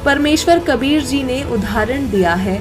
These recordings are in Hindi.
परमेश्वर कबीर जी ने उदाहरण दिया है,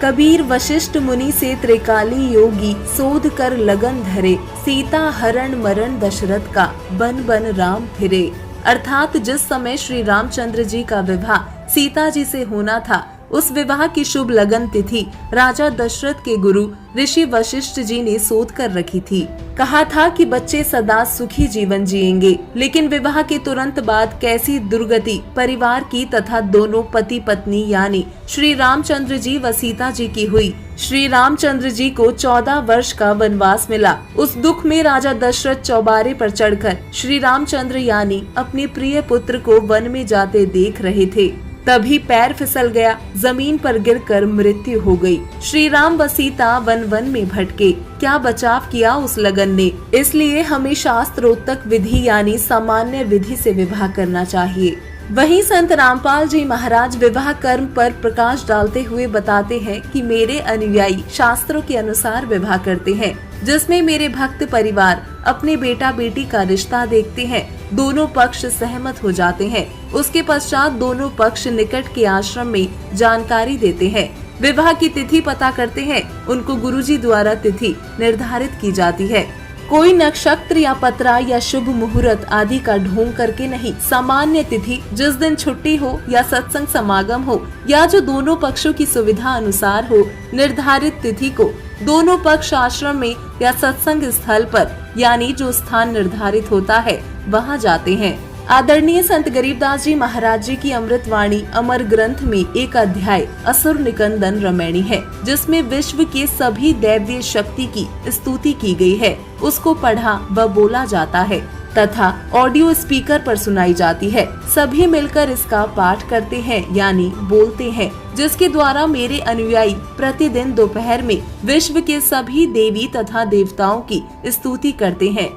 कबीर वशिष्ठ मुनि से त्रिकाली योगी, सोध कर लगन धरे, सीता हरण मरण दशरथ का, बन बन राम फिरे। अर्थात जिस समय श्री रामचंद्र जी का विवाह सीता जी से होना था, उस विवाह की शुभ लगन तिथि राजा दशरथ के गुरु ऋषि वशिष्ठ जी ने सोध कर रखी थी। कहा था कि बच्चे सदा सुखी जीवन जिएंगे, लेकिन विवाह के तुरंत बाद कैसी दुर्गति परिवार की तथा दोनों पति पत्नी यानी श्री रामचंद्र जी व सीता जी की हुई। श्री रामचंद्र जी को 14 वर्ष का वनवास मिला। उस दुख में राजा दशरथ चौबारे पर चढ़कर श्री रामचंद्र यानी अपने प्रिय पुत्र को वन में जाते देख रहे थे। तभी पैर फिसल गया, जमीन पर गिरकर मृत्यु हो गई। श्री राम व सीता वन वन में भटके। क्या बचाव किया उस लगन ने। इसलिए हमें शास्त्रोक्त विधि यानी सामान्य विधि से विवाह करना चाहिए। वहीं संत रामपाल जी महाराज विवाह कर्म पर प्रकाश डालते हुए बताते हैं कि मेरे अनुयायी शास्त्रों के अनुसार विवाह करते हैं, जिसमें मेरे भक्त परिवार अपने बेटा बेटी का रिश्ता देखते हैं, दोनों पक्ष सहमत हो जाते हैं। उसके पश्चात दोनों पक्ष निकट के आश्रम में जानकारी देते हैं, विवाह की तिथि पता करते हैं। उनको गुरुजी द्वारा तिथि निर्धारित की जाती है। कोई नक्षत्र या पतरा या शुभ मुहूर्त आदि का ढोंग करके नहीं, सामान्य तिथि जिस दिन छुट्टी हो या सत्संग समागम हो या जो दोनों पक्षों की सुविधा अनुसार हो, निर्धारित तिथि को दोनों पक्ष आश्रम में या सत्संग स्थल पर यानी जो स्थान निर्धारित होता है वहां जाते हैं। आदरणीय संत गरीबदास जी महाराज जी की अमृतवाणी अमर ग्रंथ में एक अध्याय असुर निकंदन रमैणी है, जिसमें विश्व के सभी दैवीय शक्ति की स्तुति की गई है। उसको पढ़ा व बोला जाता है तथा ऑडियो स्पीकर पर सुनाई जाती है। सभी मिलकर इसका पाठ करते हैं यानी बोलते हैं, जिसके द्वारा मेरे अनुयायी प्रतिदिन दोपहर में विश्व के सभी देवी तथा देवताओं की स्तुति करते हैं।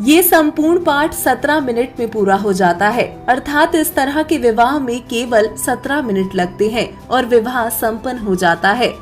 ये संपूर्ण पाठ 17 मिनट में पूरा हो जाता है। अर्थात इस तरह के विवाह में केवल 17 मिनट लगते हैं और विवाह संपन्न हो जाता है।